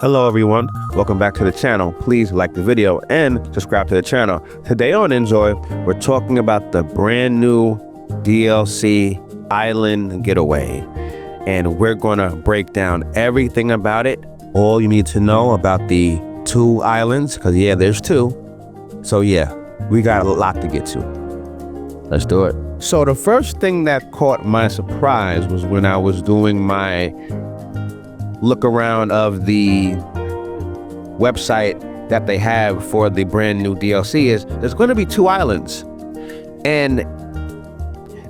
Hello everyone, welcome back to the channel. Please like the video and subscribe to the channel. Today on Inzoi, we're talking about the brand new DLC Island Getaway. And we're gonna break down everything about it. All you need to know about the two islands, because yeah, there's two. So yeah, we got a lot to get to. Let's do it. So the first thing that caught my surprise was when I was doing my look around of the website that they have for the brand new DLC is there's going to be two islands, and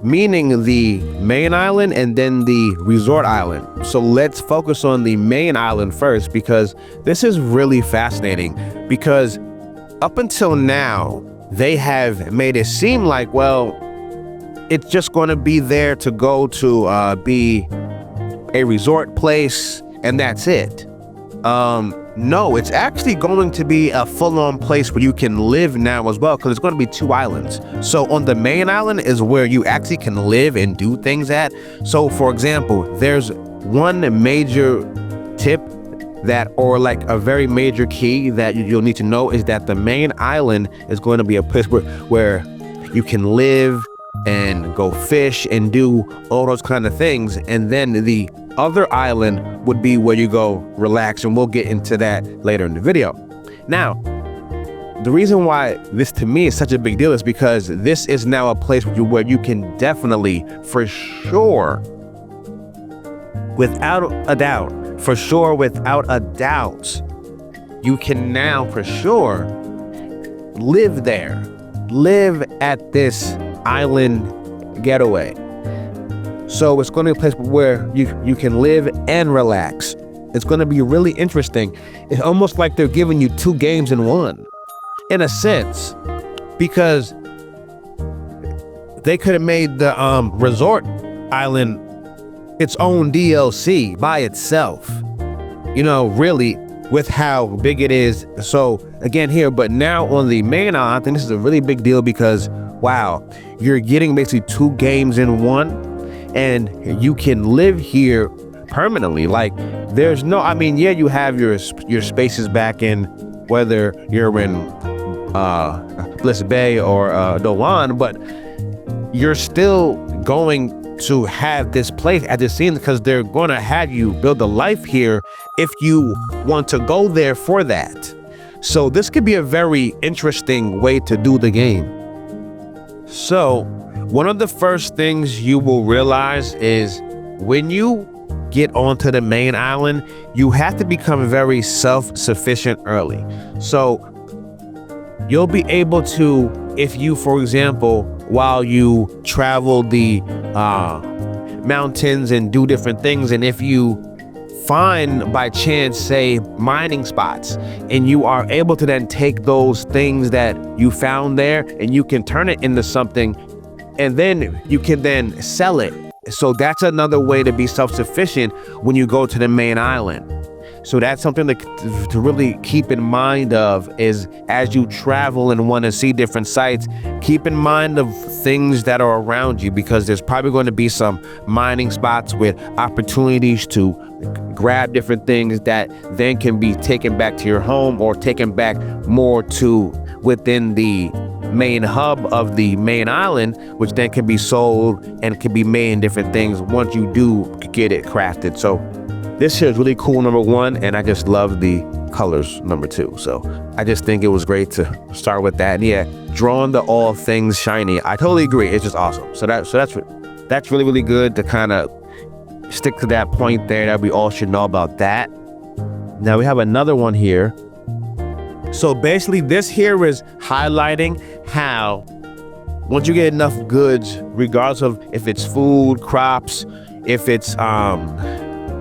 meaning the main island and then the resort island. So let's focus on the main island first, because this is really fascinating, because up until now they have made it seem like, well, it's just going to be there to go to be a resort place and that's it. No, it's actually going to be a full-on place where you can live now as well, because it's going to be two islands. So on the main island is where you actually can live and do things at. So for example, there's one major tip that, or like a very major key that you'll need to know, is that the main island is going to be a place where you can live and go fish and do all those kind of things. And then the other island would be where you go relax, and we'll get into that later in the video. Now, the reason why this to me is such a big deal is because this is now a place where you can definitely, for sure, without a doubt, you can now for sure live there, live at this island getaway. So it's going to be a place where you can live and relax. It's going to be really interesting. It's almost like they're giving you two games in one, in a sense, because they could have made the resort island its own DLC by itself, you know, really, with how big it is. So again here, but now on the main island, I think this is a really big deal, because wow, you're getting basically two games in one. And you can live here permanently. Like, there's no, I mean, yeah, you have your spaces back in, whether you're in Bliss Bay or Dolan, but you're still going to have this place at the scene, because they're going to have you build a life here if you want to go there for that. So this could be a very interesting way to do the game. So one of the first things you will realize is when you get onto the main island, you have to become very self-sufficient early. So you'll be able to, if you, for example, while you travel the mountains and do different things, and if you find by chance, say, mining spots, and you are able to then take those things that you found there and you can turn it into something, and then you can then sell it. So that's another way to be self-sufficient when you go to the main island. So that's something to really keep in mind of, is as you travel and want to see different sites, keep in mind of things that are around you, because there's probably going to be some mining spots with opportunities to grab different things that then can be taken back to your home, or taken back more to within the main hub of the main island, which then can be sold and can be made in different things once you do get it crafted. So this here is really cool, number one, and I just love the colors, number two. So I just think it was great to start with that. And yeah, drawing the all things shiny, I totally agree. It's just awesome. So that's really, really good to kind of stick to that point there, that we all should know about that. Now we have another one here. So basically this here is highlighting how once you get enough goods, regardless of if it's food, crops, if it's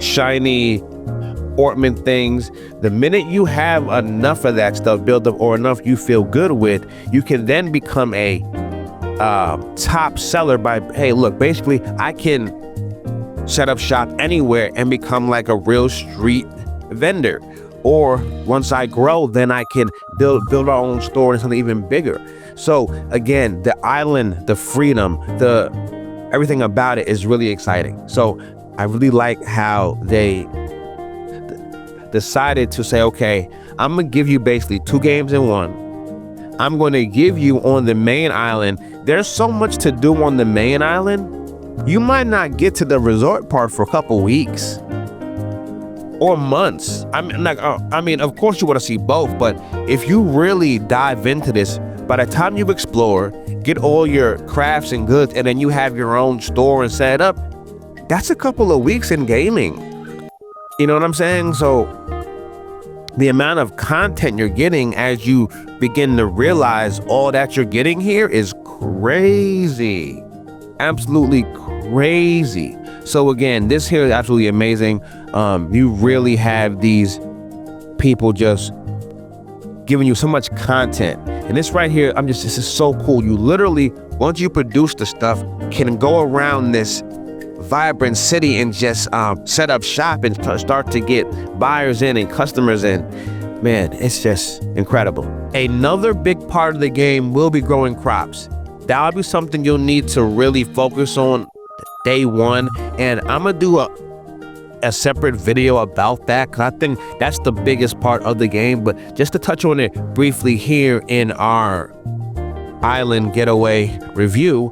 shiny ornament things, the minute you have enough of that stuff built up, or enough you feel good with, you can then become a top seller by, hey, look, basically I can set up shop anywhere and become like a real street vendor. Or once I grow, then I can build our own store and something even bigger. So again, the island, the freedom, everything about it is really exciting. So I really like how decided to say, okay, I'm gonna give you basically 2 games in one. I'm going to give you on the main island. There's so much to do on the main island. You might not get to the resort part for a couple weeks or months. I mean, of course you want to see both, but if you really dive into this, by the time you explore, get all your crafts and goods, and then you have your own store and set up, that's a couple of weeks in gaming. You know what I'm saying? So the amount of content you're getting as you begin to realize all that you're getting here is crazy. Absolutely crazy. So again, this here is absolutely amazing. You really have these people just giving you so much content. And this right here, this is so cool. You literally, once you produce the stuff, can go around this vibrant city and just set up shop and start to get buyers in and customers in. Man, it's just incredible. Another big part of the game will be growing crops. That'll be something you'll need to really focus on day one. And I'm gonna do a separate video about that, because I think that's the biggest part of the game. But just to touch on it briefly here in our island getaway review,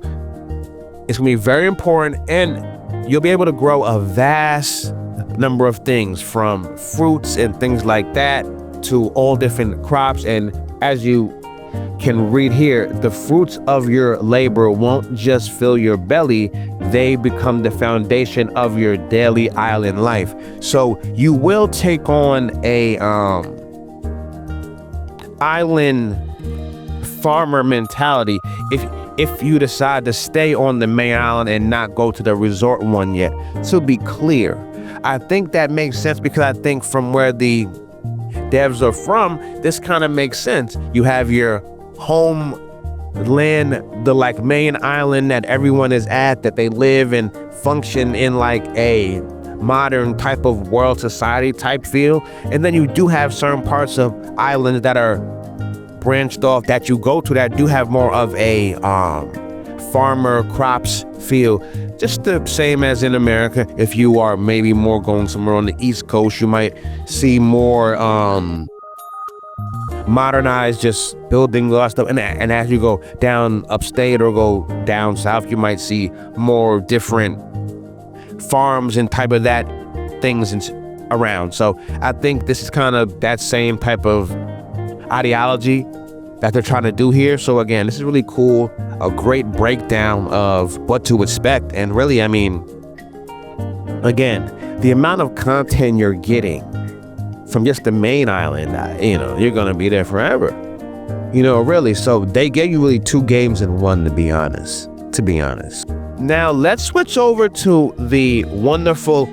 it's gonna be very important, and you'll be able to grow a vast number of things, from fruits and things like that to all different crops. And as you can read here, the fruits of your labor won't just fill your belly, they become the foundation of your daily island life. So you will take on a island farmer mentality if you decide to stay on the main island and not go to the resort one yet. To be clear, I think that makes sense, because I think from where the devs are from, this kind of makes sense. You have your homeland, the like main island that everyone is at, that they live and function in like a modern type of world society type feel. And then you do have certain parts of islands that are branched off that you go to that do have more of a farmer crops feel, just the same as in America. If you are maybe more going somewhere on the East Coast, you might see more modernized, just building a lot of stuff. And as you go down upstate or go down south, you might see more different farms and type of that things around. So I think this is kind of that same type of ideology that they're trying to do here. So again, this is really cool. A great breakdown of what to expect. And really, I mean, again, the amount of content you're getting from just the main island, you're gonna be there forever, really. So they gave you really 2 games in one, to be honest. Now let's switch over to the wonderful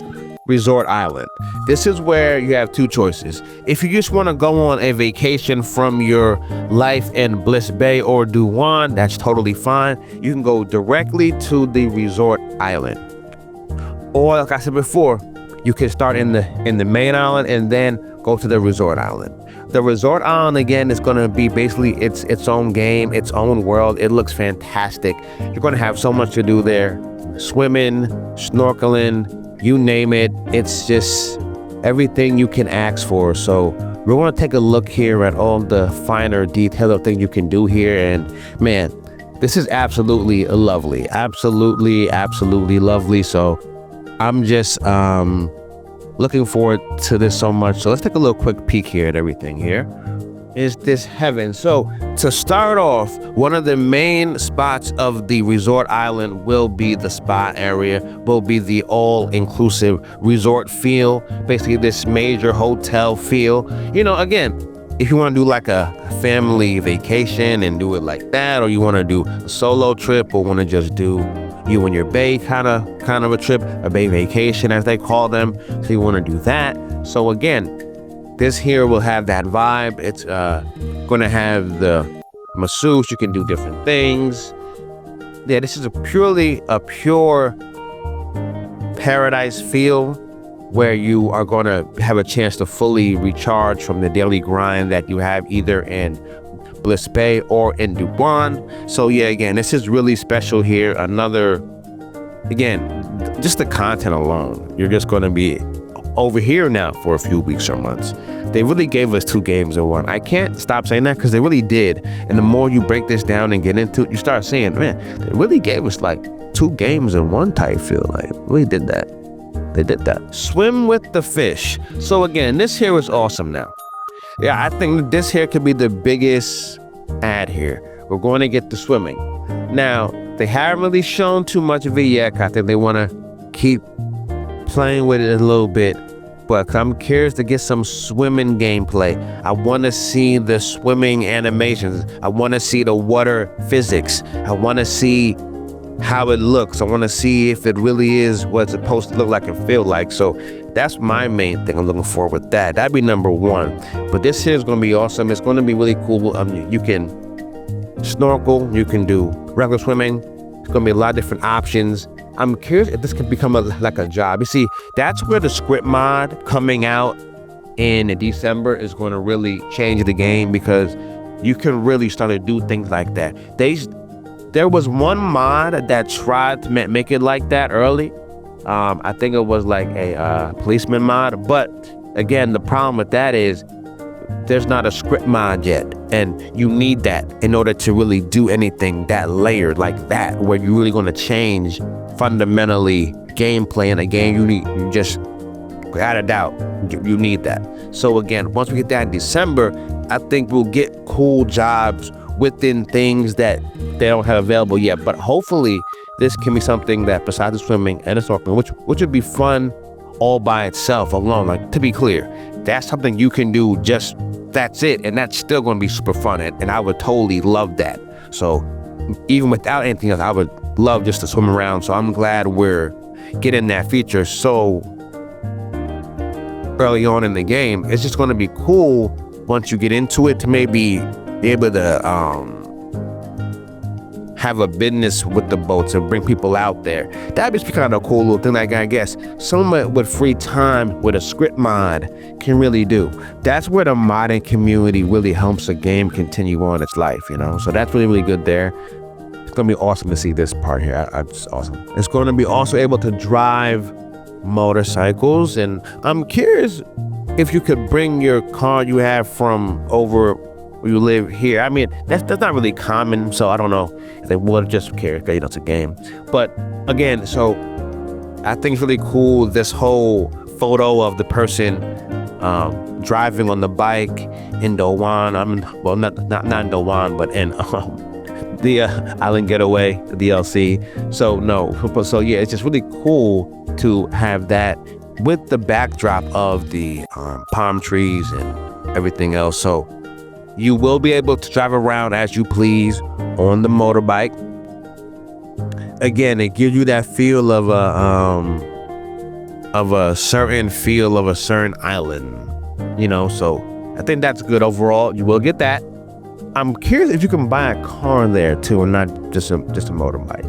resort island. This is where you have 2 choices. If you just want to go on a vacation from your life in Bliss Bay or Duwan, that's totally fine. You can go directly to the resort island. Or like I said before, you can start in the main island and then go to the resort island. The resort island, again, is going to be basically its own game, its own world. It looks fantastic. You're going to have so much to do there. Swimming, snorkeling, you name it. It's just everything you can ask for. So we're going to take a look here at all the finer detailed things you can do here. And man, this is absolutely lovely. Absolutely lovely. So I'm just looking forward to this so much. So let's take a little quick peek here at everything here. Is this heaven? So to start off, one of the main spots of the resort island will be the spa area, will be the all-inclusive resort feel, basically this major hotel feel. Again, if you want to do like a family vacation and do it like that, or you want to do a solo trip, or want to just do you and your bae kind of a trip, a bae vacation as they call them, so you want to do that. So again, this here will have that vibe. It's going to have the masseuse. You can do different things. Yeah, this is a pure paradise feel, where you are going to have a chance to fully recharge from the daily grind that you have either in Bliss Bay or in Duwan. So yeah, again, this is really special here. Again, just the content alone, you're just going to be over here now for a few weeks or months. They really gave us 2 games in one. I can't stop saying that because they really did. And the more you break this down and get into it, you start saying, man, they really gave us like 2 games in one type feel. Like, really did that. They did that. Swim with the fish. So again, this here is awesome now. Yeah, I think this here could be the biggest ad here. We're going to get the swimming. Now, they haven't really shown too much of it yet. I think they want to keep playing with it a little bit, but I'm curious to get some swimming gameplay. I want to see the swimming animations. I want to see the water physics. I want to see how it looks. I want to see if it really is what it's supposed to look like and feel like. So that's my main thing I'm looking for with that. That'd be number 1. But this here is going to be awesome. It's going to be really cool. You can snorkel, you can do regular swimming. It's going to be a lot of different options. I'm curious if this could become like a job. You see, that's where the script mod coming out in December is going to really change the game, because you can really start to do things like that. There was one mod that tried to make it like that early. I think it was like a policeman mod. But again, the problem with that is there's not a script mod yet. And you need that in order to really do anything that layered like that, where you're really going to change fundamentally gameplay in a game. You just, without a doubt, you need that. So again, once we get that in December, I think we'll get cool jobs within things that they don't have available yet. But hopefully this can be something that, besides the swimming and the snorkeling, which would be fun all by itself alone. Like, to be clear, that's something you can do, just that's it, and that's still going to be super fun, and I would totally love that. So even without anything else, I would love just to swim around. So I'm glad we're getting that feature so early on in the game. It's just going to be cool once you get into it to maybe be able to have a business with the boats and bring people out there. That'd be kind of a cool little thing, like, I guess someone with free time with a script mod can really do. That's where the modding community really helps a game continue on its life, you know? So that's really, really good there. It's gonna be awesome to see this part here. It's awesome. It's going to be also able to drive motorcycles, and I'm curious if you could bring your car you have from over where you live here. I mean, that's not really common, so I don't know if they would, just care, because, you know, it's a game. But again, so I think it's really cool, this whole photo of the person driving on the bike in Dowan. Well, not in Dowan, but in the Island Getaway, the DLC. So yeah, it's just really cool to have that with the backdrop of the palm trees and everything else. So you will be able to drive around as you please on the motorbike. Again, it gives you that feel of a certain island, you know. So I think that's good overall. You will get that. I'm curious if you can buy a car there too, and not just a motorbike.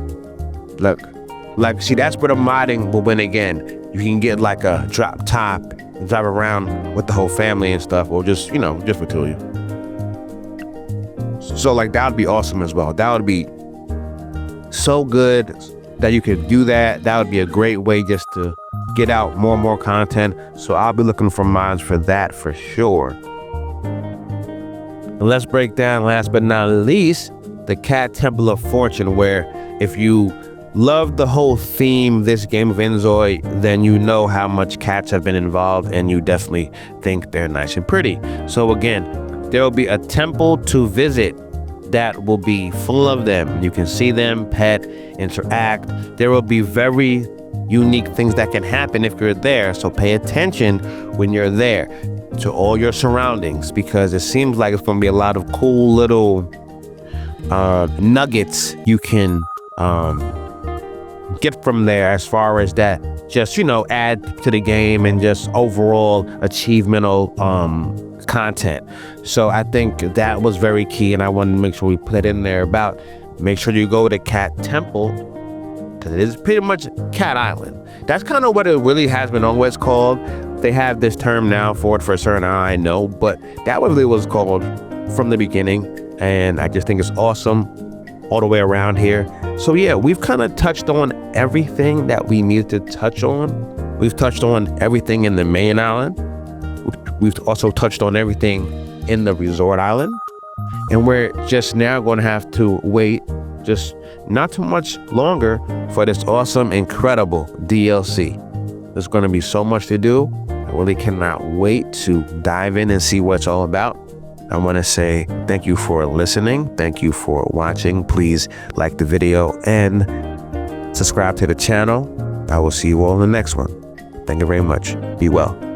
Like, see, that's where the modding will win again. You can get like a drop top and drive around with the whole family and stuff, or just, you know, just for two of you. So like, that would be awesome as well. That would be so good that you could do that. That would be a great way just to get out more and more content. So I'll be looking for mods for that for sure. And let's break down, last but not least, the Cat Temple of Fortune, where if you love the whole theme, this game of Inzoi, then you know how much cats have been involved, and you definitely think they're nice and pretty. So again, there will be a temple to visit that will be full of them. You can see them, pet, interact. There will be very unique things that can happen if you're there. So pay attention when you're there to all your surroundings, because it seems like it's going to be a lot of cool little nuggets you can get from there, as far as that, just, you know, add to the game and just overall achievemental content. So I think that was very key, and I wanted to make sure we put it in there about make sure you go to Cat Temple, because it is pretty much Cat Island. That's kind of what it really has been always called. They have this term now for it for a certain, I know, but that really was called from the beginning, and I just think it's awesome all the way around here. So yeah, we've kind of touched on everything that we needed to touch on We've touched on everything in the main island. We've also touched on everything in the resort island. And we're just now going to have to wait just not too much longer for this awesome, incredible DLC. There's going to be so much to do. I really cannot wait to dive in and see what it's all about. I want to say thank you for listening. Thank you for watching. Please like the video and subscribe to the channel. I will see you all in the next one. Thank you very much. Be well.